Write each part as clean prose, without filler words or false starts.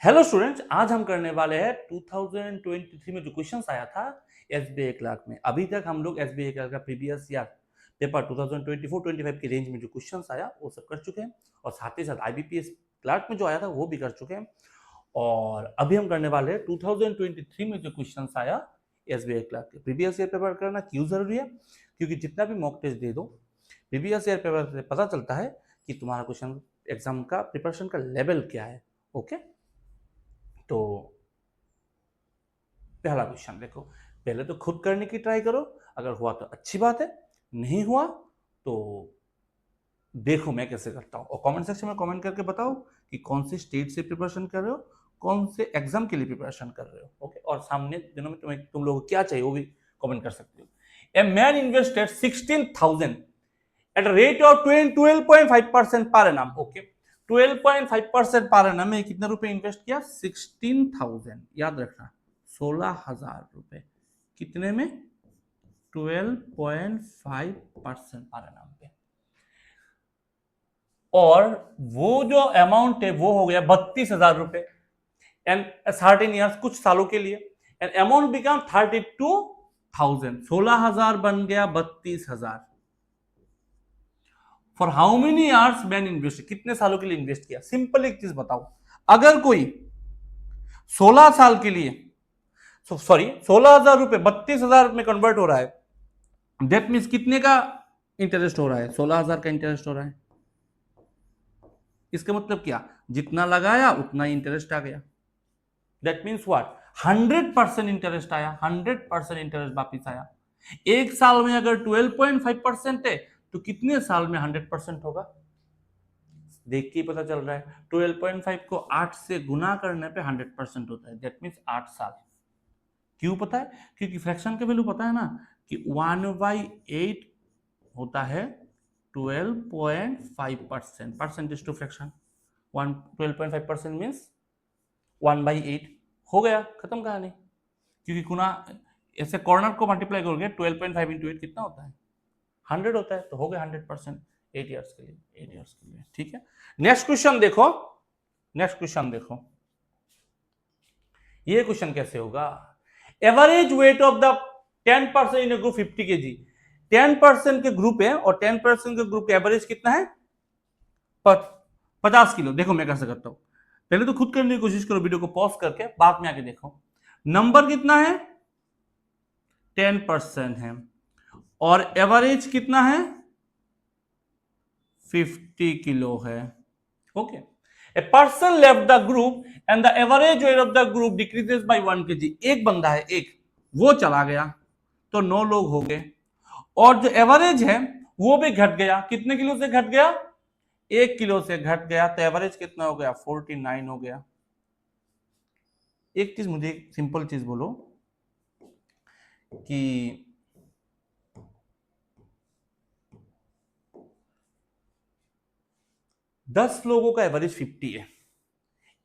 Hello students, आज हम करने वाले हैं 2023 में जो क्वेश्चंस आया था एसबीआई क्लर्क में। अभी तक हम लोग एसबीआई क्लर्क का प्रीवियस ईयर पेपर 2024-25 के रेंज में जो क्वेश्चंस आया वो सब कर चुके हैं, और साथ ही साथ आईबीपीएस क्लर्क में जो आया था वो भी कर चुके हैं। और अभी हम करने वाले हैं 2023 में जो क्वेश्चंस आया एसबीआई क्लर्क के। प्रीवियस ईयर पेपर करना क्यों जरूरी है? क्योंकि जितना भी मॉक टेस्ट दे दो, प्रीवियस ईयर पेपर से पता चलता है कि तुम्हारा क्वेश्चन एग्जाम का प्रिपरेशन का लेवल क्या है। ओके, तो पहला क्वेश्चन देखो। पहले तो खुद करने की ट्राई करो, अगर हुआ तो अच्छी बात है, नहीं हुआ तो देखो मैं कैसे करता हूँ, और कमेंट सेक्शन में कमेंट करके बताओ कि कौन सी स्टेट से प्रिपरेशन कर रहे हो, कौन से एग्जाम के लिए प्रिपरेशन कर रहे हो। ओके, और सामने दिनों में तुम लोगों को क्या चाहिए वो भी कमेंट कर सकते हो। A man invested 16,000 at a rate of 12.5% per annum. Okay, 12.5% per annum में कितने रुपए इन्वेस्ट किया? 16,000, याद रखना 16,000 रुपए। कितने में? 12.5% पर एनम पे। और वो जो अमाउंट है वो हो गया 32,000 रुपए एंड 13 ईयर्स, कुछ सालों के लिए। एंड अमाउंट बिकम 32,000, 16,000 बन गया 32,000। For how many years man invest, कितने सालों के लिए इन्वेस्ट किया? सिंपल एक चीज बताओ, अगर कोई 16 साल के लिए, सॉरी 16,000 रुपए 32,000 में कन्वर्ट हो रहा है, दैट मीन्स कितने का इंटरेस्ट हो रहा है? 16,000 का इंटरेस्ट हो रहा है। इसका मतलब क्या? जितना लगाया उतना ही इंटरेस्ट आ गया। That means what? 100% इंटरेस्ट आया, 100% इंटरेस्ट वापिस आया। एक साल में अगर 12.5% है तो कितने साल में 100% होगा? देख के ही पता चल रहा है। 12.5 को 8 से गुना करने पे 100% होता है, दैट मीन्स 8 साल। क्यों पता है? क्योंकि फ्रैक्शन का वैल्यू पता है ना कि 1/8 होता है 12.5%, परसेंटेज टू फ्रैक्शन। 12.5% मीन्स 1/8 हो गया, खत्म कहानी। क्योंकि गुना ऐसे कॉर्नर को मल्टीप्लाई करोगे 12.5 इंटू 8 कितना होता है? 100 होता है, तो हो गया 100%। 8 ईयर्स के लिए, 8 ईयर्स के लिए। ठीक है, नेक्स्ट क्वेश्चन देखो। नेक्स्ट क्वेश्चन देखो, ये क्वेश्चन कैसे होगा? Average weight of the 10% in group 50 kg। 10% के ग्रुप है और 10% के ग्रुप एवरेज कितना है? 50 किलो। देखो मैं कैसे करता हूं, पहले तो खुद करने की कोशिश करो, वीडियो को पॉज करके बाद में आके देखो। नंबर कितना है? 10% है, और एवरेज कितना है? 50 किलो है। Okay, a person left the group and the average weight of the group decreases by 1 kg। एक बंदा है, एक, वो चला गया तो 9 लोग हो गए, और जो एवरेज है वो भी घट गया। कितने किलो से घट गया? 1 किलो से घट गया, तो एवरेज कितना हो गया? 49 हो गया। एक चीज मुझे सिंपल चीज बोलो कि 10 लोगों का एवरेज 50 है,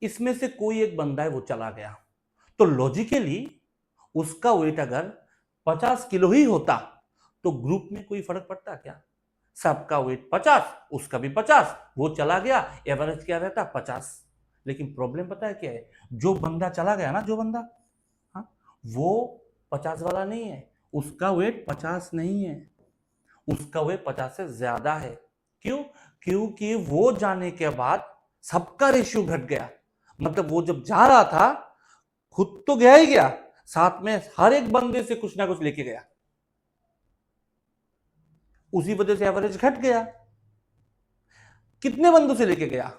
इसमें से कोई एक बंदा है वो चला गया, तो लॉजिकली उसका वेट अगर 50 किलो ही होता तो ग्रुप में कोई फर्क पड़ता क्या? सबका वेट 50, उसका भी 50, वो चला गया, एवरेज क्या रहता? 50। लेकिन प्रॉब्लम पता है क्या है? जो बंदा चला गया ना, जो बंदा, हाँ, वो 50 वाला नहीं है, उसका वेट 50 नहीं है, उसका वेट 50 से ज्यादा है। क्यों? क्योंकि वो जाने के बाद सबका रेशियो घट गया। मतलब वो जब जा रहा था खुद तो गया ही गया, साथ में हर एक बंदे से कुछ ना कुछ लेके गया, उसी वजह से एवरेज घट गया। कितने बंदों से लेके गया?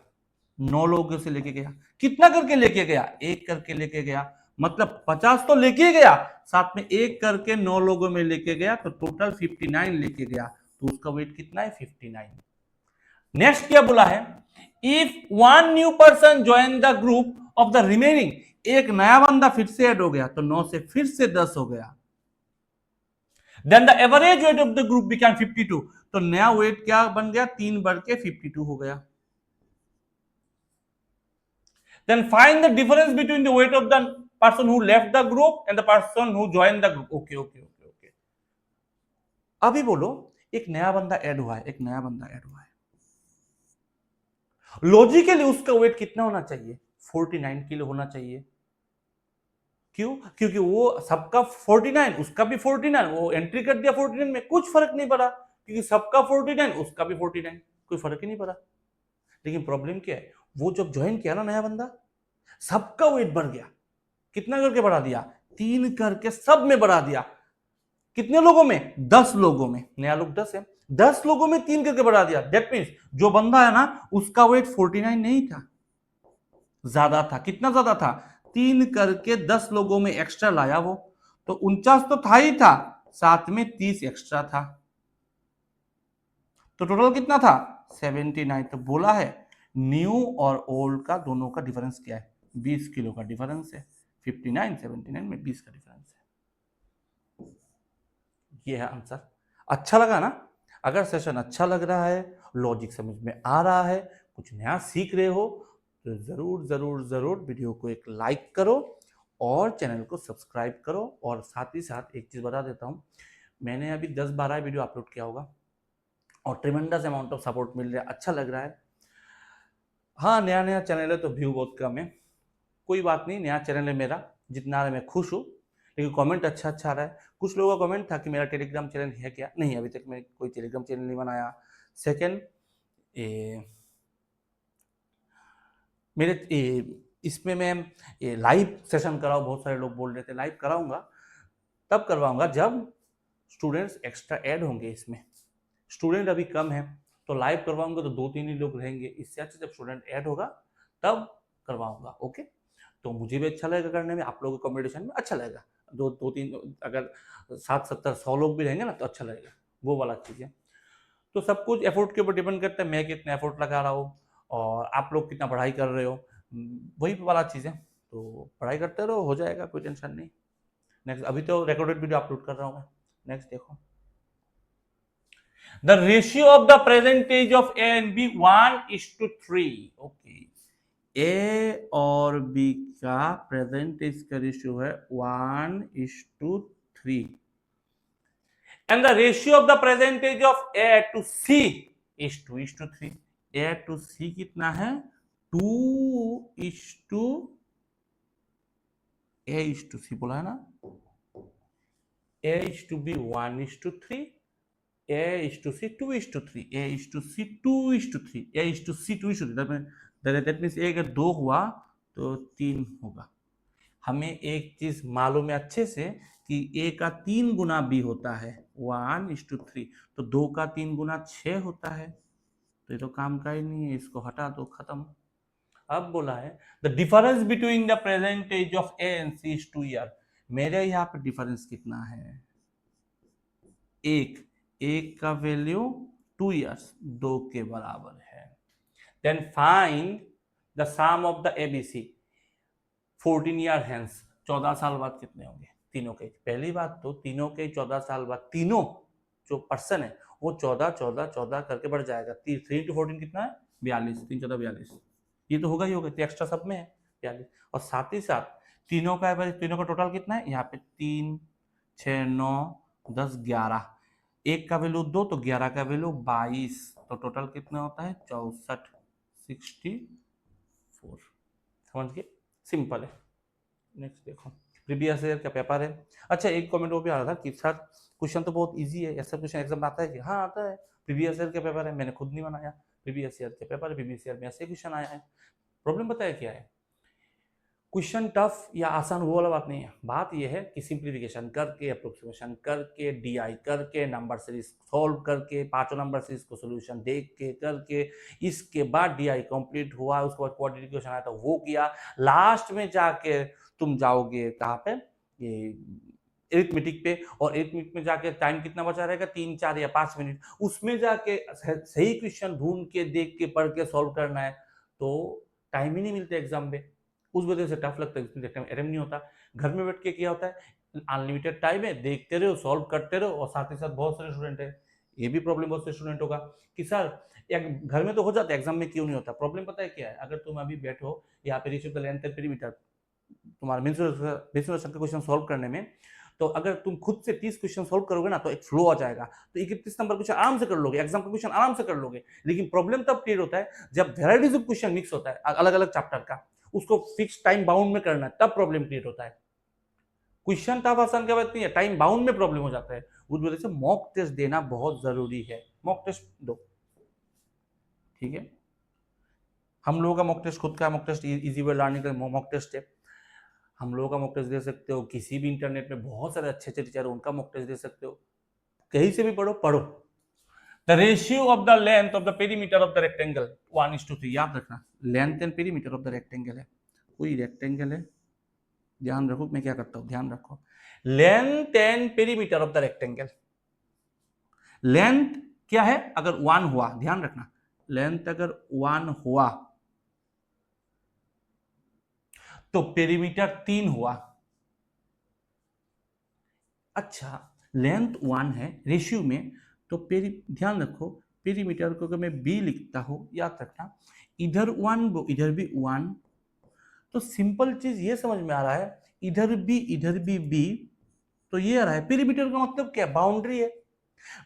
9 लोगों से लेके गया। कितना करके लेके गया? एक करके लेके गया। मतलब 50 तो लेके गया, साथ में एक करके 9 लोगों में लेके गया, तो टोटल 59 लेके गया, तो उसका वेट कितना है? 59। नेक्स्ट क्या बोला है? If one new person join the group of the remaining, एक नया बंदा फिर से ऐड हो गया, तो 9 से फिर से 10 हो गया, then the average weight of the group become 52। तो नया वेट क्या बन गया? 3 बढ़ के 52 हो गया। Then find the difference between the weight of the person who left the group and the person who join the group. Okay okay okay okay, अभी बोलो, एक नया बंदा ऐड हुआ है, एक नया बंदा ऐड हुआ है, लॉजिकली उसका वेट कितना होना चाहिए? 49 किलो होना चाहिए। क्यों? क्योंकि वो सबका 49, उसका भी 49, वो एंट्री कर दिया 49 में, कुछ फर्क नहीं पड़ा, क्योंकि सबका 49, उसका भी 49, कोई फर्क ही नहीं पड़ा। लेकिन प्रॉब्लम क्या है, वो जब ज्वाइन किया ना नया बंदा, सबका वेट बढ़ गया। कितना करके बढ़ा दिया? 3 करके सब में बढ़ा दिया। कितने लोगों में? 10 लोगों में। नया लोग 10 है, 10 लोगों में 3 करके बढ़ा दिया। दैट मीन्स जो बंदा है ना, उसका वेट 49 नहीं था, ज्यादा था। कितना ज्यादा था? 3 करके 10 लोगों में एक्स्ट्रा लाया वो, तो 49 तो था ही था, साथ में 30 एक्स्ट्रा था, तो टोटल कितना था? 79। तो बोला है न्यू और ओल्ड का दोनों का डिफरेंस क्या है? 20 किलो का डिफरेंस है। 59 79 में 20 का डिफरेंस है। ये है आंसर। अच्छा लगा ना? अगर सेशन अच्छा लग रहा है, लॉजिक समझ में आ रहा है, कुछ नया सीख रहे हो, तो जरूर जरूर जरूर वीडियो को एक लाइक करो और चैनल को सब्सक्राइब करो। और साथ ही साथ एक चीज बता देता हूँ, मैंने अभी 10-12 वीडियो अपलोड किया होगा और ट्रिमेंडस अमाउंट ऑफ सपोर्ट मिल रहा है, अच्छा लग रहा है। हाँ, नया नया चैनल है तो व्यू बहुत कम है, कोई बात नहीं, नया चैनल है मेरा, जितना है मैं खुश हूँ। लेकिन कमेंट अच्छा अच्छा आ रहा है। कुछ लोगों का कमेंट था कि मेरा टेलीग्राम चैनल है क्या? नहीं, अभी तक मैं कोई टेलीग्राम चैनल नहीं बनाया। सेकंड, मेरे इसमें मैं लाइव सेशन कराऊँ, बहुत सारे लोग बोल रहे थे लाइव कराऊंगा, तब करवाऊंगा जब स्टूडेंट्स एक्स्ट्रा ऐड होंगे। इसमें स्टूडेंट अभी कम है, तो लाइव करवाऊंगा तो 2-3 ही लोग रहेंगे। इससे अच्छा जब स्टूडेंट ऐड होगा तब करवाऊंगा। ओके, तो मुझे भी अच्छा लगेगा करने में, आप लोगों के कॉम्पिटिशन में अच्छा लगेगा। दो तीन, अगर 60-70-100 लोग भी रहेंगे ना तो अच्छा लगेगा, वो वाला चीज़ है। तो सब कुछ एफर्ट के ऊपर डिपेंड करता है, मैं कितना एफर्ट लगा रहा हूँ और आप लोग कितना पढ़ाई कर रहे हो, वही वाला चीज़ है। तो पढ़ाई करते रहो, हो जाएगा, कोई टेंशन नहीं। नेक्स्ट, अभी तो रिकॉर्डेड वीडियो अपलोड कर रहा हूँ मैं। नेक्स्ट देखो, the ratio of the percentage of A and B 1:3। Okay, A और बी का प्रेजेंटेज का रेशियो है 1:3, and the ratio of the percentage of A to C is 2:3। A to C कितना है? 2:, A:C बोला है ना, A:B 1:3, A:C 2:3, A:C 2:3, A:C 2:3। That means ए अगर 2 हुआ तो 3 होगा। हमें एक चीज मालूम है अच्छे से कि ए का 3 गुना बी होता है 1:3, तो 2 का 3 गुना 6 होता है, तो ये तो काम का ही नहीं है, इसको हटा दो, खत्म। अब बोला है the difference between the percentage of A and C is 2 year. मेरे यहाँ पे डिफरेंस कितना है? एक का वैल्यू 2 ईयर्स, 2 के बराबर है। Then find the sum of the ABC 14 year hence. 14 साल बाद कितने होंगे तीनों के? पहली बात तो तीनों के 14 साल बाद, तीनों जो पर्सन है वो 14 14 14 करके बढ़ जाएगा। 3 × 14 कितना है? 42। 3 14 42, ये तो होगा ही होगा, एक्स्ट्रा सब में है 42। और साथ ही साथ तीनों का एवरेज, तीनों का टोटल कितना है? यहाँ पे 3 6 9 10 11, एक का वैल्यू 2 तो 11 का वैल्यू 22, तो टोटल कितना होता है? 64, 64। समझ गए? सिंपल है। नेक्स्ट देखो, प्रीवियस ईयर का पेपर है। अच्छा, एक कमेंट वो भी आ रहा था कि सर क्वेश्चन तो बहुत इजी है, ऐसा क्वेश्चन एग्जाम में आता है कि? हाँ आता है, प्रीवियस ईयर का पेपर है, मैंने खुद नहीं बनाया, प्रीवियस ईयर के पेपर है, प्रीवियस ईयर में ऐसे क्वेश्चन आया है। प्रॉब्लम पता है क्या है? क्वेश्चन टफ या आसान वो वाला बात नहीं है, बात यह है कि सिंप्लीफिकेशन करके, अप्रोक्सीमेशन करके, डीआई करके, नंबर सीरीज सॉल्व करके, पांचों नंबर सीरीज को सोल्यूशन देख के करके, इसके बाद डीआई कंप्लीट हुआ, उसके बाद क्वाड्रेटिक इक्वेशन आया तो वो किया, लास्ट में जाके तुम जाओगे कहाँ पे? ये एरिथमेटिक पे, और एरिथमेटिक में जाके टाइम कितना बचा रहेगा? 3 4 या 5 मिनट, उसमें जाके सही क्वेश्चन ढूंढ के, देख के, पढ़ के सॉल्व करना है, तो टाइम ही नहीं मिलता एग्जाम में, उस वजह से टफ लगता है, अटेम्प्ट नहीं होता। घर में बैठ के क्या होता है, अनलिमिटेड टाइम है, देखते रहो, सॉल्व करते रहो, और साथ ही साथ बहुत सारे स्टूडेंट है, ये भी प्रॉब्लम बहुत सारे स्टूडेंट होगा कि सर घर में तो हो जाता है, एग्जाम में क्यों नहीं होता? प्रॉब्लम पता है क्या है? अगर तुम अभी बैठो यहाँ पे receive the length and perimeter, तुम्हारा मेंसुरेशन का क्वेश्चन सॉल्व करने में, तो अगर तुम खुद से 30 क्वेश्चन सॉल्व करोगे ना तो एक फ्लो आ जाएगा, तो 31 नंबर क्वेश्चन आराम से कर लोगे, एग्जाम का क्वेश्चन आराम से कर लोगे। लेकिन प्रॉब्लम तब क्रिएट होता है जब वेराइटीज ऑफ क्वेश्चन मिक्स होता है अलग अलग चैप्टर का, उसको फिक्स टाइम बाउंड में करना है, तब प्रॉब्लम क्रिएट होता है। क्वेश्चन टफ आसान का बात नहीं है, टाइम बाउंड में प्रॉब्लम हो जाता है। उस वजह से मॉक टेस्ट देना बहुत जरूरी है। मॉक टेस्ट दो, ठीक है। हम लोगों का मॉक टेस्ट खुद का mock test easy way learning का मॉक टेस्ट है। हम लोगों का मॉक टेस्ट दे सकते हो, किसी भी इंटरनेट में बहुत सारे अच्छे अच्छे टीचर उनका मॉक टेस्ट दे सकते हो, कहीं से भी पढ़ो पढ़ो। The ratio of the length of the perimeter of the rectangle 1:3, याद रखना length and perimeter of the rectangle है। कोई रेक्टेंगल है, ध्यान रखो मैं क्या करता हूं, ध्यान रखो। Length and perimeter of the rectangle, length क्या है अगर 1 हुआ, ध्यान रखना लेंथ अगर 1 हुआ तो पेरीमीटर 3 हुआ। अच्छा लेंथ 1 है रेशियो में, तो ध्यान रखो पेरीमीटर को अगर मैं बी लिखता हूं, याद रखना इधर 1 इधर भी 1, तो सिंपल चीज ये समझ में आ रहा है इधर भी बी, तो ये आ रहा है पेरीमीटर का मतलब क्या, बाउंड्री है।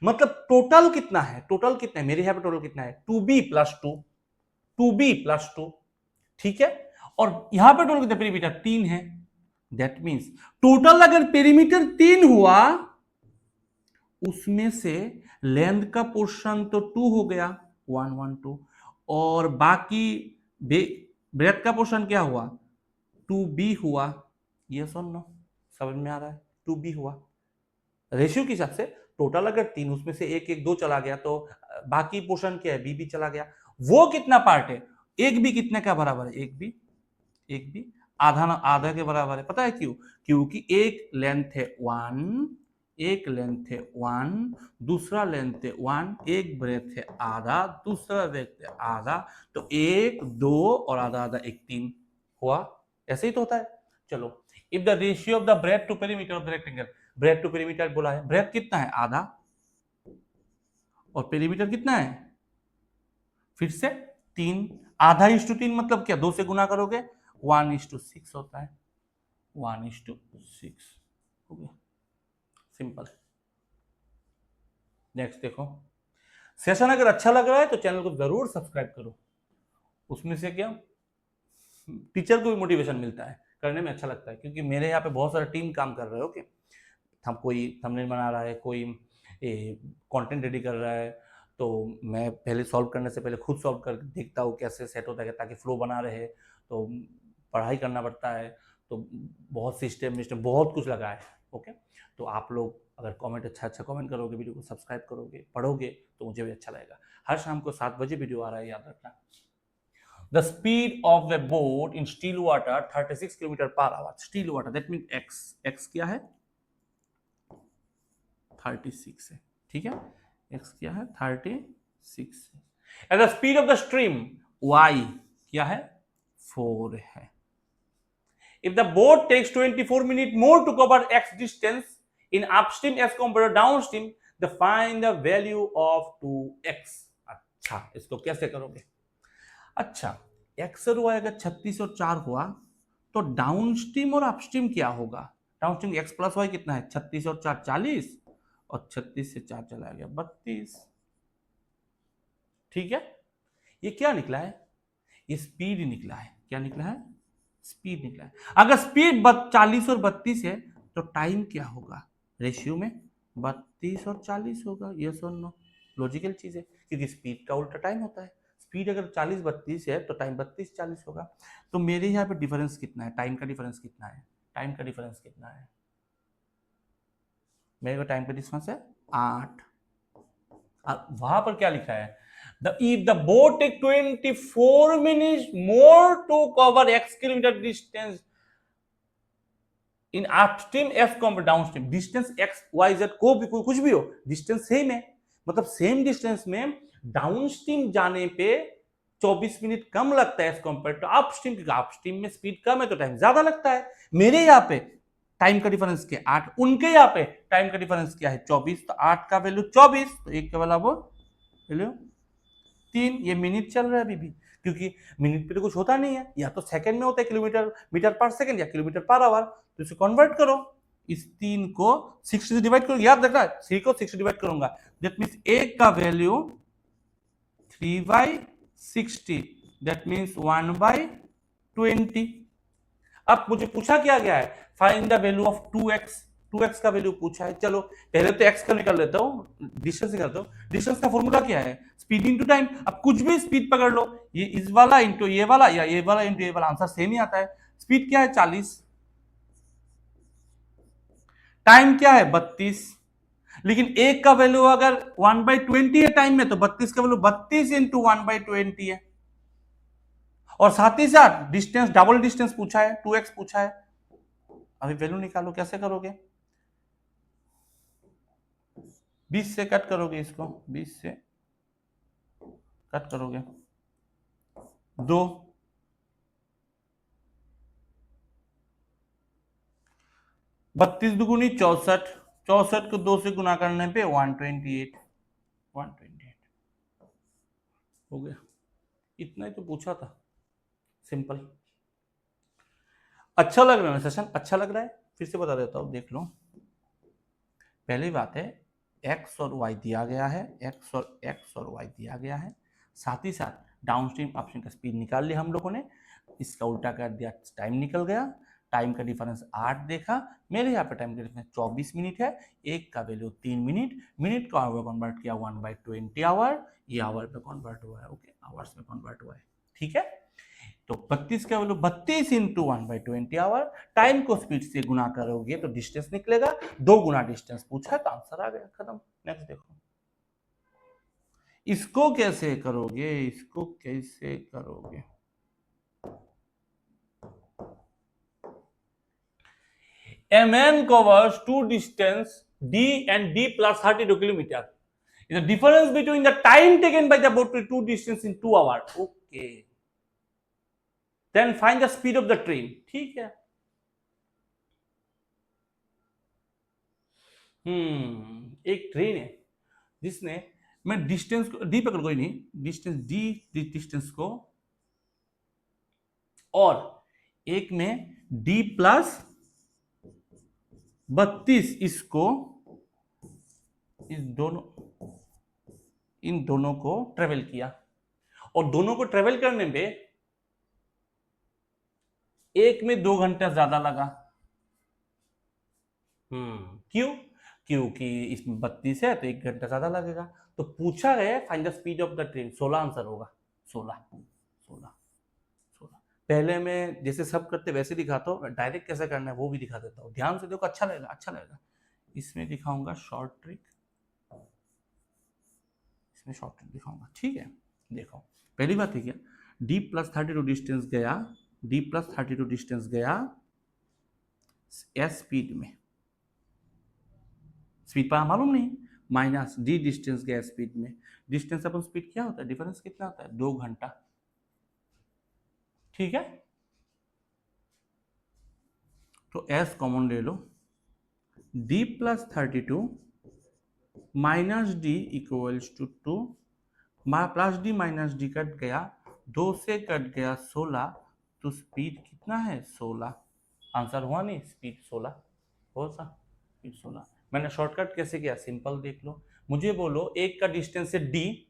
मतलब टोटल कितना है, टोटल कितना है मेरे यहां पे, टोटल कितना है 2b+2, 2b+2, ठीक है। और यहां पे टोटल कितना पेरीमीटर 3 है, दैट मींस टोटल अगर पेरीमीटर 3 हुआ उसमें से लेंथ का पोर्शन तो 2 हो गया 1 1 2, और बाकी ब्रेथ का पोर्शन क्या हुआ 2b हुआ। ये सुनो समझ में आ रहा है, 2b हुआ। रेशियो के हिसाब से टोटल अगर 3 उसमें से 1 1 2 चला गया तो बाकी पोर्शन क्या है b चला गया। वो कितना पार्ट है, एक भी कितने का बराबर है, एक भी आधा ना आधा के बराबर है। पता है क्यों, क्योंकि एक लेंथ है 1, एक लेंथ है 1, दूसरा लेंथ है 1, एक ब्रेथ है आधा, दूसरा ब्रेथ है आधा, तो 1 2 और आधा आधा 1 3 हुआ। ऐसे ही तो होता है। चलो if the ratio of the breadth to perimeter of the rectangle, breadth to perimeter बोला है, ब्रेथ कितना है आधा और पेरीमीटर कितना है फिर से 3, आधा/3 मतलब क्या 2 से गुना करोगे 1:6 होता है, 1:6 हो गया, सिंपल। नेक्स्ट देखो, सेशन अगर अच्छा लग रहा है तो चैनल को जरूर सब्सक्राइब करो, उसमें से क्या टीचर को भी मोटिवेशन मिलता है, करने में अच्छा लगता है, क्योंकि मेरे यहाँ पे बहुत सारा टीम काम कर रहे हो कि हम कोई थंबनेल बना रहा है, कोई कंटेंट रेडी कर रहा है, तो मैं पहले सॉल्व करने से पहले खुद सॉल्व कर देखता हूँ कैसे सेट होता है, ताकि फ्लो बना रहे। तो पढ़ाई करना पड़ता है, तो बहुत सिस्टम बहुत कुछ लगा है। ओके, तो आप लोग अगर कमेंट अच्छा कमेंट करोगे, वीडियो को सब्सक्राइब करोगे, पढ़ोगे, तो मुझे भी अच्छा लगेगा। हर शाम को 7 बजे वीडियो आ रहा है, याद रखना। The speed of the boat in still water 36 km/h. Still water, that means x. x क्या है 36 है, ठीक है, x क्या है 36 है। And the speed of the stream y क्या है 4 है। If the boat takes 24 minutes more to cover x distance in upstream as compared to downstream, then find the value of 2x. अच्छा इसको कैसे करोगे, अच्छा x और y अगर 36 और 4 हुआ तो डाउनस्ट्रीम और अपस्ट्रीम क्या होगा, डाउनस्ट्रीम x प्लस y कितना है 36 और 4 40, और 36 से 4 चला गया 32, ठीक है। ये क्या निकला है, ये स्पीड निकला है, क्या निकला है स्पीड निकला है। अगर स्पीड 40 और 32 है तो टाइम क्या होगा, रेशियो में 32 और 40 होगा। ये सुनो लॉजिकल चीज है, क्योंकि स्पीड का उल्टा टाइम होता है। स्पीड अगर 40 32 है तो टाइम 32 40 होगा। तो मेरे यहाँ पे डिफरेंस कितना है, टाइम का डिफरेंस कितना है, टाइम का डिफरेंस कितना है, मेरे को टाइम का डिफरेंस है 8। वहां पर क्या लिखा है, if the boat take 24 minutes more to cover x kilometer distance in upstream as compared downstream, distance x y z को भी कुछ भी हो, डिस्टेंस सेम है, मतलब सेम डिस्टेंस में डाउनस्ट्रीम जाने पे 24 मिनट कम लगता है एज कंपेयर टू अपस्ट्रीम, क्योंकि अपस्ट्रीम में स्पीड कम है तो टाइम ज्यादा लगता है। मेरे यहाँ पे टाइम का डिफरेंस क्या 8, उनके यहाँ पे टाइम का डिफरेंस क्या है 24, तो 8 का वैल्यू 24, तो एक का वैल्यू 3। ये मिनट चल रहा है अभी भी, क्योंकि मिनट पे तो कुछ होता नहीं है, या तो सेकंड में होता है किलोमीटर मीटर पर सेकंड या किलोमीटर पर आवर, तो इसे कन्वर्ट करो, इस 3 को 60 से डिवाइड करो, याद रखना 3 को 6 से डिवाइड करूंगा, दैट मींस 1 का वैल्यू 3/60, दैट मींस 1/2 20। अब मुझे पूछा क्या गया है, find the value of 2x। 2x का वैल्यू पूछा है, चलो पहले तो x का निकाल लेता हूं, डिस्टेंस निकालता हूं। डिस्टेंस का फॉर्मूला क्या है, स्पीड इनटू टाइम। अब कुछ भी स्पीड पकड़ लो, ये इस वाला इंटू ये वाला या ये वाला इंटू ये वाला, आंसर सेम ही आता है। स्पीड क्या है 40, टाइम क्या है 32। लेकिन एक का वैल्यू अगर 1/20 है टाइम में, तो 32 का वैल्यू 32 इंटू 1/20 है। और साथ ही साथ डिस्टेंस, डबल डिस्टेंस पूछा है, 2x पूछा है। अभी वैल्यू निकालो, कैसे करोगे, 20 से कट करोगे इसको, 20 से कट करोगे 2, 32 दुगुनी 64, 64 को 2 से गुना करने पे 128, 128 हो गया। इतना ही तो पूछा था, सिंपल। अच्छा लग रहा है सेशन, अच्छा लग रहा है, फिर से बता देता हूं, देख लो। पहली बात है, x और y दिया गया है, x और y दिया गया है। साथ ही साथ डाउनस्ट्रीम अपस्ट्रीम का स्पीड निकाल लिया हम लोगों ने, इसका उल्टा कर दिया, टाइम निकल गया। टाइम का डिफरेंस 8 देखा, मेरे यहाँ पे टाइम का डिफरेंस 24 मिनट है, एक का वैल्यू 3 मिनट, मिनट को आवर कन्वर्ट किया 1/20 आवर, ये आवर पे कन्वर्ट हुआ है, ओके आवर्स में कन्वर्ट हुआ है, ठीक है। तो 32 का वैल्यू 32 इंटू 1/20 आवर, टाइम को स्पीड से गुना करोगे तो डिस्टेंस निकलेगा, 2 गुना डिस्टेंस पूछा तो आंसर आ गया, खत्म। नेक्स्ट देखो, इसको कैसे करोगे, इसको कैसे करोगे। A man covers two distance D and D plus 32 kilometer. The difference between the time taken by the boat to two distance in 2 hours. Okay. Then find the speed of the train. ठीक है। एक train है जिसने, मैं distance को D पकड़, कोई नहीं, डिस्टेंस डी, डिस्टेंस को, और एक में डी प्लस 32, इसको, इन दोनों को ट्रेवल किया, और दोनों को ट्रेवल करने में एक में 2 घंटा ज्यादा लगा। क्यों, क्योंकि इसमें 32 है तो 1 घंटा ज्यादा लगेगा। तो पूछा गया find the speed of the train, 16 answer होगा, 16 16 16। पहले मैं जैसे सब करते वैसे दिखाता हूँ, डायरेक्ट कैसे करना है वो भी दिखा देता हूँ, ध्यान से देखो, अच्छा लगेगा, अच्छा लगेगा। इसमें दिखाऊंगा शॉर्ट ट्रिक, इसमें शॉर्ट ट्रिक दिखाऊंगा, ठीक है। देखो पहली बात है क्या, डी प्लस 32 डिस्टेंस गया, डी प्लस 32 डिस्टेंस गया एस स्पीड में, स्पीड पर मालूम नहीं, माइनस डी डिस्टेंस गया स्पीड में। डिस्टेंस अपन स्पीड क्या होता है, डिफरेंस कितना होता है, 2 घंटा, ठीक है। तो एस कॉमन ले लो, D plus 32 minus D equals to 2, plus D minus D cut गया, 2 से कट गया 16, तो स्पीड कितना है 16, आंसर हुआ नहीं, स्पीड 16 हो सा, स्पीड 16। मैंने शॉर्टकट कैसे किया, सिंपल देख लो, मुझे बोलो एक का डिस्टेंस है डी,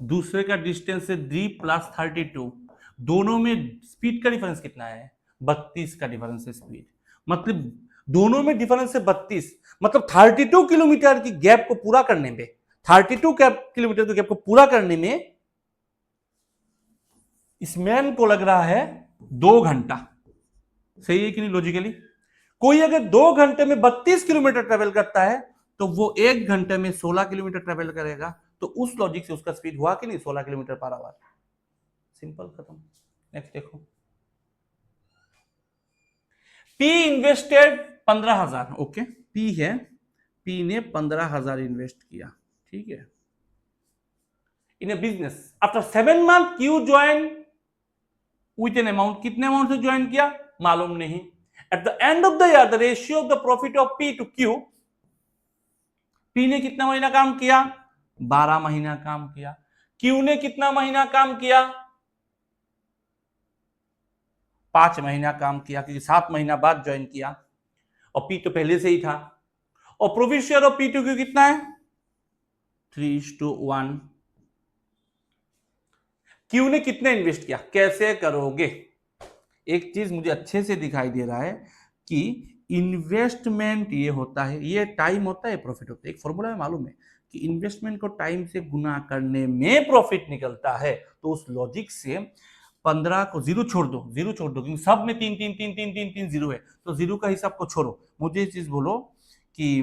दूसरे का डिस्टेंस है डी प्लस 32, दोनों में स्पीड का डिफरेंस कितना है, 32 का डिफरेंस है स्पीड, मतलब दोनों में डिफरेंस है 32, मतलब 32 किलोमीटर की गैप को पूरा करने में, 32 किलोमीटर की गैप को पूरा करने में इस मैन को लग रहा है 2 घंटा। सही है कि नहीं लॉजिकली। कोई अगर 2 घंटे में 32 किलोमीटर ट्रेवल करता है तो वो 1 घंटे में 16 किलोमीटर ट्रेवल करेगा, तो उस लॉजिक से उसका स्पीड हुआ कि नहीं 16 किलोमीटर पर आवर, सिंपल, खत्म। नेक्स्ट देखो, पी इन्वेस्टेड 15,000, ओके, पी है, पी ने 15,000 इन्वेस्ट किया, ठीक है, in a business. After 7 month Q join with an amount, कितने अमाउंट से ज्वाइन किया मालूम नहीं। At the end of the year the ratio of the profit of P to Q, P ने कितना महीना काम किया, 12 महीना काम किया, क्यू ने कितना महीना काम किया, 5 महीना काम किया, क्योंकि 7 महीना बाद ज्वाइन किया, और पी तो पहले से ही था। और profit share of P to Q कितना है, 3:1। क्यू ने कितना इन्वेस्ट किया, कैसे करोगे, एक चीज मुझे अच्छे से दिखाई दे रहा है कि इन्वेस्टमेंट ये होता है, ये टाइम होता है, प्रॉफिट होता है। एक फॉर्मूला है मालूम है कि इन्वेस्टमेंट को टाइम से गुना करने में प्रॉफिट निकलता है। तो उस लॉजिक से 15 को जीरो छोड़ दो, जीरो छोड़ दो, क्योंकि सब में तीन तीन तीन तीन तीन तीन जीरो है, तो जीरो का हिसाब को छोड़ो। मुझे ये चीज बोलो कि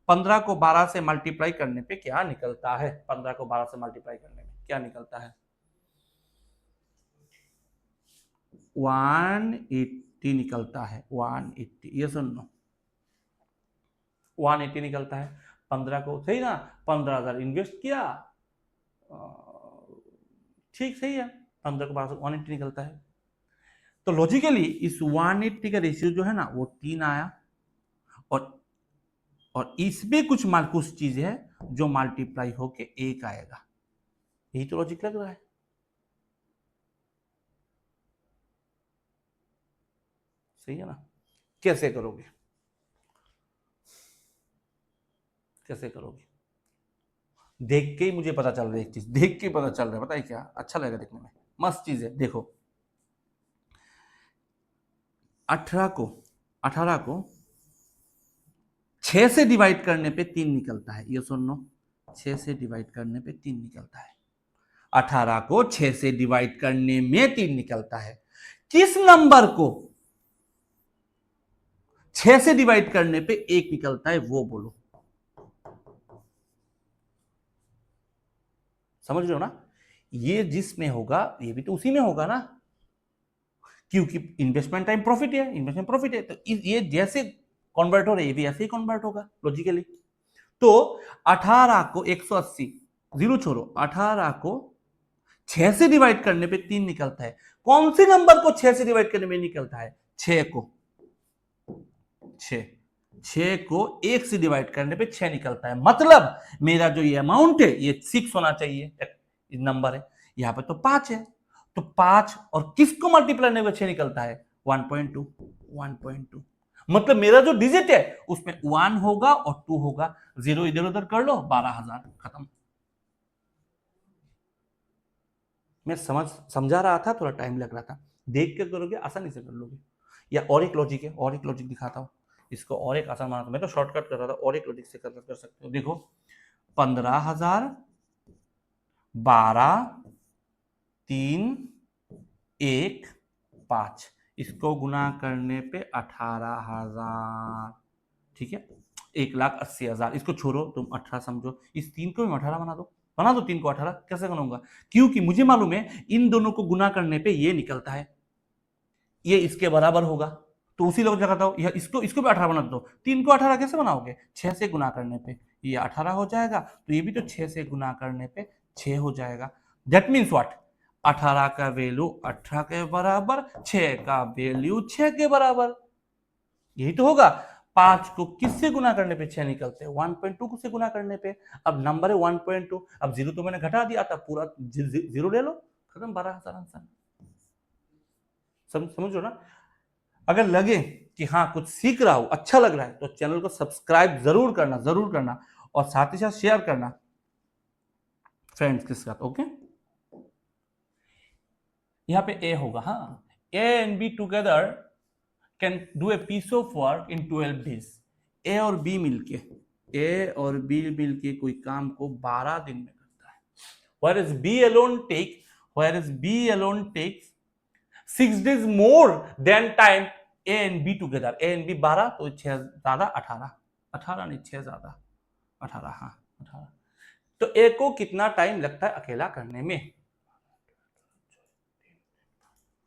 15 को 12 से मल्टीप्लाई करने पे क्या निकलता है? 15 को 12 से मल्टीप्लाई करने में क्या निकलता है? 180 निकलता है, 180। ये सुन लो, 180 निकलता है। 15 को, सही ना, 15,000 इन्वेस्ट किया, ठीक सही है, 15 को 12 से 180 निकलता है। तो लॉजिकली इस 180 का रेशियो जो है ना वो 3 आया, और इसमें कुछ चीज है जो मल्टीप्लाई होके 1 आएगा। यही तो लॉजिक लग रहा है। सही है ना? कैसे करोगे? कैसे करोगे? देख के ही मुझे पता चल रहा है, एक चीज देख के पता चल रहा है, पता है क्या? अच्छा लगेगा देखने में, मस्त चीज है। देखो 18 को 6 से डिवाइड करने पे 3 निकलता है। ये सुन लो, 6 से डिवाइड करने पे 3 निकलता है। 18 को 6 से डिवाइड करने में 3 निकलता है। किस नंबर को 6 से डिवाइड करने पे 1 निकलता है, वो बोलो। समझ रहे हो ना? ये जिसमें होगा ये भी तो उसी में होगा ना, क्योंकि इन्वेस्टमेंट टाइम प्रॉफिट है, इन्वेस्टमेंट प्रॉफिट है, तो ये जैसे कन्वर्ट हो रहा है ये भी ऐसे ही कन्वर्ट होगा लॉजिकली। तो 18 को 180, जीरो छोड़ो, 18 को 6 से डिवाइड करने पे 3 निकलता है। कौन सी नंबर को 6 से डिवाइड करने में निकलता है? 6 को, 6 6 को 1 से डिवाइड करने पे 6 निकलता है। मतलब मेरा जो ये अमाउंट है ये 6 होना चाहिए, नंबर है। यहां पे तो 5 है, तो 5 और किसको मल्टीप्लाई करने पे 6 निकलता है? 1.2, 1.2। मतलब मेरा जो डिजिट है उसमें 1 होगा और 2 होगा, जीरो इधर उधर कर लो, 12,000 खत्म। मैं समझा रहा था, थोड़ा टाइम लग रहा था। देख के करोगे आसानी से कर लोगे। या और एक लॉजिक है, और एक लॉजिक दिखाता हूँ, इसको और एक आसान बनाता हूं। मैं तो शॉर्टकट कर रहा था, और एक लॉजिक से कर सकते हो। देखो 15,000, 12, 3, 1, 5, इसको गुना करने पे 18,000, ठीक है। 1,80,000, इसको छोड़ो, तुम 18 समझो, इस 3 को भी 18 बना दो 3 को 18। कैसे बनाऊंगा? क्योंकि मुझे मालूम है इन दोनों को गुना करने पे ये निकलता है, ये इसके बराबर होगा, तो उसी लोग जगह यह इसको इसको भी 18 बना दो। 3 को 18 कैसे बनाओगे? 6 से गुना करने पे ये 18 हो जाएगा, तो ये भी तो 6 से गुना करने पे 6 हो जाएगा। That means what? 18 का वैल्यू 18 के बराबर, 6 का वैल्यू 6 के बराबर, यही तो होगा। 5 को किससे गुना करने पे 6 निकलते हैं? 1.2 से गुना करने पे। अब नंबर है 1.2, अब जीरो तो मैंने घटा दिया था, पूरा जीरो ले लो, खत्म, 12,000 आंसर। समझो ना? अगर लगे कि हाँ कुछ सीख रहा हूं, अच्छा लग रहा है, तो चैनल को सब्सक्राइब जरूर करना, जरूर करना, और साथ ही साथ शेयर करना फ्रेंड्स के साथ। ओके, यहां पे ए होगा, हाँ, A and B together can do a piece of work in 12 days. A और बी मिलके, ए और बी मिलके कोई काम को 12 दिन में करता है। whereas b alone take whereas b alone takes 6 days more than time a and b together। a and b 12, तो 6 ज्यादा 18, 18 नहीं 6 ज्यादा 18, हाँ 18। तो ए को कितना टाइम लगता है अकेला करने में?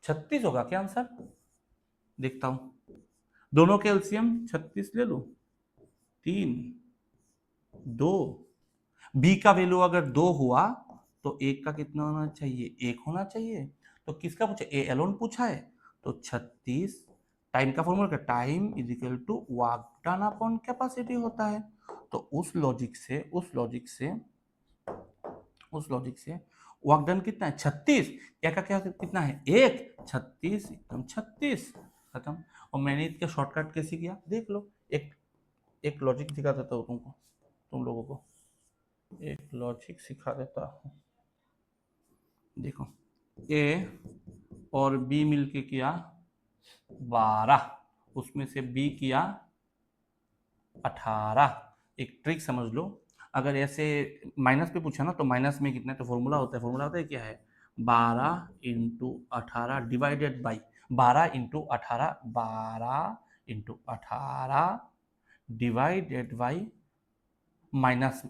36 होगा क्या आंसर? देखता हूं, दोनों के एलसीएम 36 ले लो, 3, 2, बी का वैल्यू अगर 2 हुआ तो एक का कितना होना चाहिए? 1 होना चाहिए। तो किसका पूछा? ए एलोन पूछा है, तो 36। टाइम का फॉर्मूला क्या? Time is equal to work done upon capacity होता है। तो उस लॉजिक से वर्क डन कितना है? 36। क्या का क्या कितना है? 1, 36, एकदम 36, खत्म। और मैंने इसका शॉर्टकट कैसे किया देख लो। एक एक लॉजिक दिखा देता हूँ तुमको, तुम लोगों को एक लॉजिक सिखा देता हूँ। देखो, ए और बी मिलके किया 12, उसमें से बी किया 18। एक ट्रिक समझ लो, अगर ऐसे माइनस पे पूछा ना तो माइनस में कितना, तो फॉर्मूला होता है क्या है, 12 × 18 divided by 12 × 18, 12 × 18 divided by minus,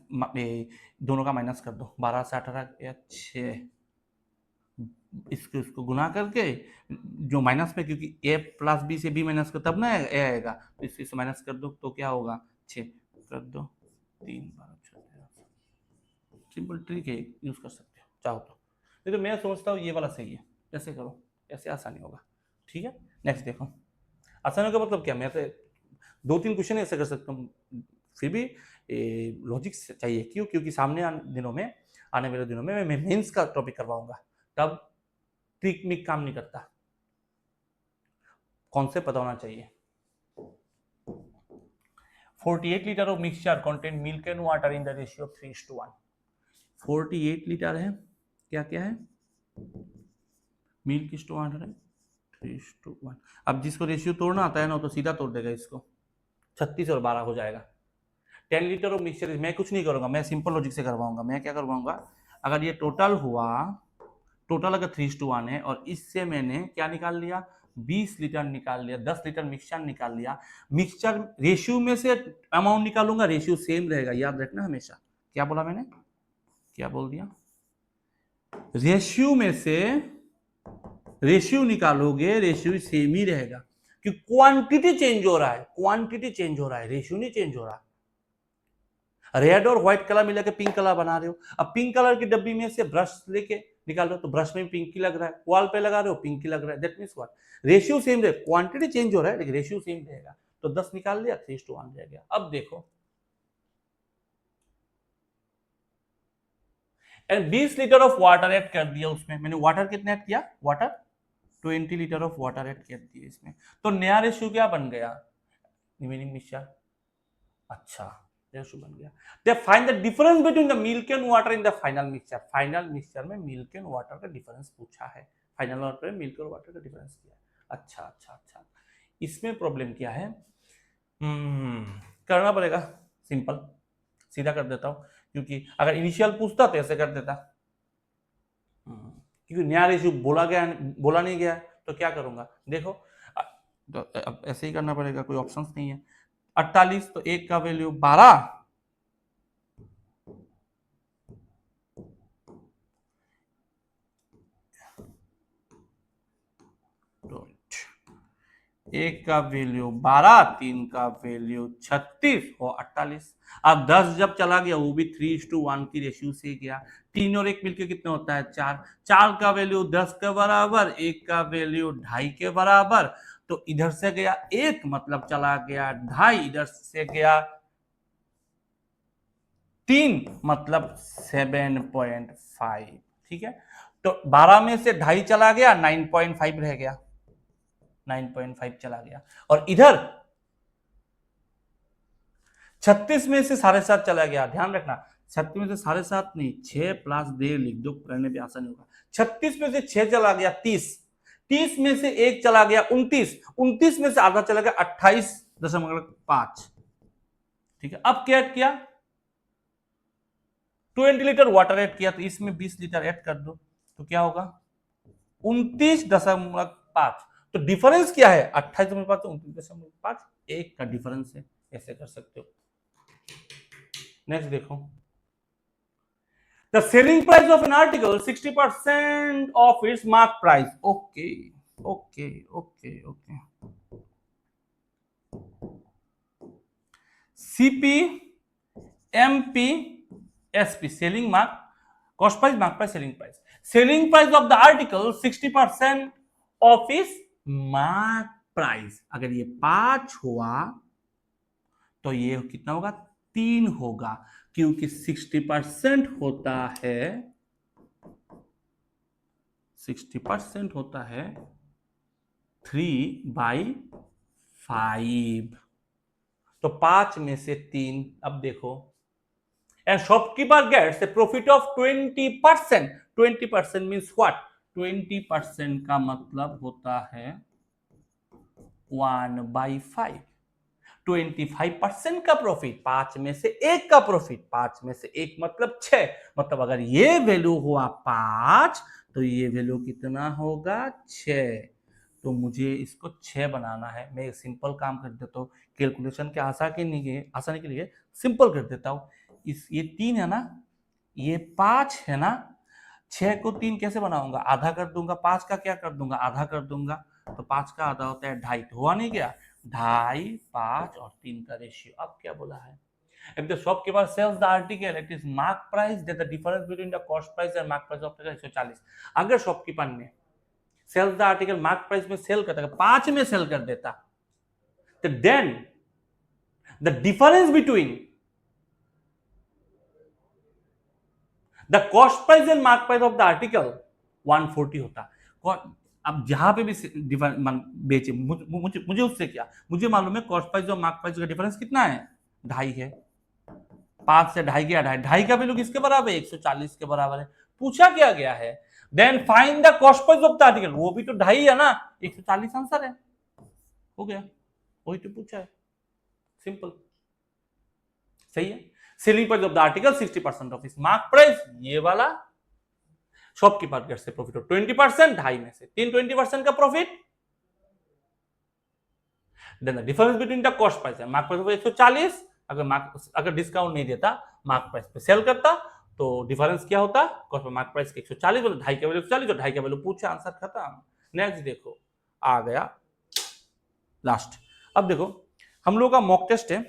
दोनों का माइनस कर दो, 12 से 18 या 6, इसको गुना करके जो माइनस में, क्योंकि ए प्लस बी से बी माइनस कर तब ना ए आएगा, तो इससे माइनस कर दो तो क्या होगा 6 कर दो, 3 12 6, सिंपल ट्रिक है, यूज कर सकते हो चाहो तो। नहीं तो मैं समझता हूँ ये वाला सही है, ऐसे करो, ऐसे आसानी होगा। ठीक है, नेक्स्ट देखो। आसानी का मतलब क्या, मैं तो 2-3 क्वेश्चन ऐसे कर सकता हूँ, फिर भी लॉजिक चाहिए। क्यों? क्योंकि सामने आने वाले दिनों में मैं मेंस का टॉपिक करवाऊंगा, तब ट्रिक में काम नहीं करता, कॉन्सेप्ट पता होना चाहिए। 48 litre of mixture contain milk and water in the ratio of 3:1। 48 litre है, क्या क्या है, मिल्क इज टू वाटर है 3:1। अब जिसको रेशियो तोड़ना आता है ना तो सीधा तोड़ देगा इसको, 36 और 12 हो जाएगा। 10 लीटर ऑफ मिक्सचर, मैं कुछ नहीं करूंगा, मैं सिंपल लॉजिक से करवाऊंगा। मैं क्या करवाऊंगा, अगर ये टोटल हुआ, टोटल अगर 3:1 है और इससे मैंने क्या निकाल लिया, 20 लीटर निकाल लिया, 10 लीटर मिक्सचर निकाल लिया, मिक्सचर रेशियो में से अमाउंट निकालूंगा, रेशियो सेम रहेगा, याद रखना हमेशा। क्या बोला मैंने, क्या बोल दिया, रेशियो में से रेशियो निकालोगे, रेशियो सेम ही रहेगा, कि क्वांटिटी चेंज हो रहा है, क्वांटिटी चेंज हो रहा है, रेशियो नहीं चेंज हो रहा। रेड और व्हाइट कलर मिला के पिंक कलर बना रहे हो, अब पिंक कलर की डब्बी में से ब्रश लेके निकाल रहे हो तो ब्रश में पिंक ही लग रहा है, वॉल पे लगा रहे हो पिंक ही लग रहा है, that means what, ratio same रहे, क्वांटिटी चेंज हो रहा है लेकिन रेशियो सेम रहेगा। तो 10 निकाल लिया, 3:1 रह गया। अब देखो, and 20 litre of water add कर दिया उसमें, मैंने वाटर कितना ऐड किया, water 20 litre of water add कर दिया इसमें, तो नया रेशियो क्या बन गया, रिमेनिंग मिक्सचर, अच्छा रेशियो बन गया। They find the difference between the milk and water in the final mixture. Final mixture में मिल्क एंड वाटर का डिफरेंस पूछा है, फाइनल वाटर में मिल्क और वाटर का डिफरेंस किया है। अच्छा अच्छा अच्छा, इसमें प्रॉब्लम क्या है, करना पड़ेगा, सिंपल सीधा कर देता हूं, क्योंकि अगर इनिशियल पूछता तो ऐसे कर देता, क्योंकि नया रेशियो बोला नहीं गया तो क्या करूंगा, देखो तो अब ऐसे ही करना पड़ेगा, कोई ऑप्शंस नहीं है। 48 तो एक का वैल्यू 12, एक का वैल्यू 12, 3 का वैल्यू 36 और 48। अब 10 जब चला गया वो भी 3:1 की रेशियो से गया, 3 और 1 मिलकर कितना होता है 4, 4 का वैल्यू 10 के बराबर, 1 का वैल्यू 2.5 के बराबर, तो इधर से गया 1 मतलब चला गया 2.5, इधर से गया 3 मतलब 7.5। ठीक है, तो 12 में से 2.5 चला गया, 9.5 रह गया, 9.5 चला गया, और इधर 36 में से 7.5 चला गया, ध्यान रखना 36 में से 7.5 नहीं, 6 प्लस 1.5 लिख दो, करने पे आसानी होगा। 36 में से 6 चला गया 30, 30 में से 1 चला गया 29, 29 में से आधा चला गया 28.5। ठीक है, अब क्या ऐड किया, 20 लीटर वाटर ऐड किया, तो इसमें 20 लीटर ऐड कर दो तो क्या होगा 29.5। तो डिफरेंस क्या है 28.5 तो 29.5, एक का डिफरेंस है, ऐसे कर सकते हो। नेक्स्ट देखो, the selling price of an article 60% of its mark price. Okay okay okay okay, CP MP SP, selling mark, cost price, mark price, selling price. Selling price of the article 60% of इस mark price, अगर ये 5 हुआ तो ये कितना होगा 3 होगा, क्योंकि 60% होता है 60% होता है 3/5, तो 5 में से 3। अब देखो, and shopkeeper gets a profit of 20%। 20% means what, 20% का मतलब होता है 1/5, 25% का प्रॉफिट, 5 में से 1 का प्रॉफिट, 5 में से 1 मतलब 6, मतलब अगर ये वैल्यू हुआ 5 तो ये वैल्यू कितना होगा 6। तो मुझे इसको 6 बनाना है। मैं एक सिंपल काम कर देता हूँ, कैलकुलेशन के आसानी के लिए सिंपल कर देता हूँ। ये 3 है ना, ये 5 है ना, 6 को 3 कैसे बनाऊंगा, आधा कर दूंगा, 5 का क्या कर दूंगा, आधा कर दूंगा, तो 5 का आधा होता है 2.5, हुआ नहीं क्या, 2.5, 5 और 3 का रेशियो। अब क्या बोला है, if the shopkeeper sells the article at its mark price, then the difference between the cost price and mark price of the 140। अगर शॉपकीपर ने sells the article mark price में सेल करता, 5 में सेल कर देता, तो then the difference between the cost price and mark price of the article 140 होता। अब जहां पे भी बेचे, मुझे उससे क्या, मुझे मालूम है कॉस्ट प्राइस और मार्क प्राइस का डिफरेंस कितना है, 2.5 है। 5 से 2.5 गया, 2.5 का वैल्यू किसके बराबर है, 140 के बराबर है। पूछा क्या गया है, then find the cost price of the article, वो भी तो 2.5 है ना, 140 आंसर है, हो गया, वही तो पूछा है, सिंपल, सही है। Selling price of the article 60% of इस मार्क प्राइस, ये वाला शॉपकीपर गेट्स से प्रॉफिट ऑफ 20%, 2.5 में से 20% का प्रॉफिट, then the difference between the cost price and mark price of 140। अगर डिस्काउंट नहीं देता, मार्क प्राइस पे सेल करता, तो डिफरेंस क्या होता, कॉस्ट पर मार्क प्राइस के 140, मतलब 2.5 का वैल्यू 140, तो 2.5 का वैल्यू पूछा, आंसर खत्म। नेक्स्ट देखो, आ गया लास्ट। अब देखो हम लोग का मॉक टेस्ट है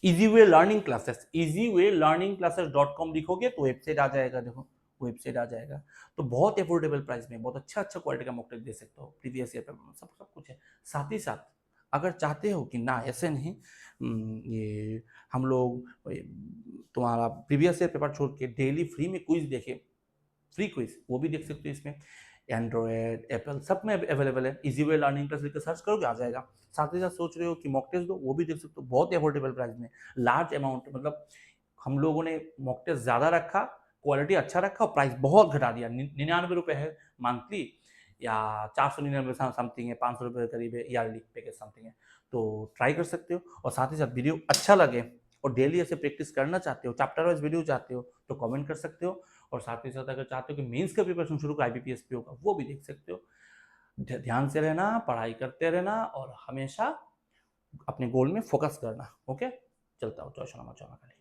easy way learning classes, easywaylearningclasses.com लिखोगे तो वेबसाइट आ जाएगा, देखो वेबसाइट आ जाएगा। तो बहुत अफोर्डेबल प्राइस में बहुत अच्छा क्वालिटी का मॉक टेस्ट दे सकते हो, प्रीवियस ईयर पेपर सब कुछ है। साथ ही साथ अगर चाहते हो कि ना ऐसे नहीं, ये हम लोग तुम्हारा प्रीवियस ईयर पेपर छोड़ के डेली फ्री में क्विज देखे, फ्री क्विज वो भी देख सकते हो, इसमें एंड्रॉयड एप्पल सब में अवेलेबल है। इजी वे लर्निंग क्लास लिखकर सर्च करोगे आ जाएगा। साथ ही साथ सोच रहे हो कि मॉक टेस्ट दो, वो भी देख सकते हो, बहुत अफोर्डेबल प्राइस में, लार्ज अमाउंट, मतलब हम लोगों ने मॉक टेस्ट ज्यादा रखा, क्वालिटी अच्छा रखा और प्राइस बहुत घटा दिया। 99 रुपए है मंथली, या 499 समथिंग है, 500 रुपए करीब है ईयरली पैकेज समथिंग है। तो ट्राई कर सकते हो, और साथ ही साथ वीडियो अच्छा लगे और डेली ऐसे प्रैक्टिस करना चाहते हो, चैप्टर वाइज वीडियो चाहते हो तो कमेंट कर सकते हो। और साथ ही साथ अगर चाहते हो कि मेंस का प्रिपरेशन शुरू कर IBPS PO का, वो भी देख सकते हो। ध्यान से रहना, पढ़ाई करते रहना और हमेशा अपने गोल में फोकस करना। ओके, चलता हूँ, जय श्री राम, जय माता दी।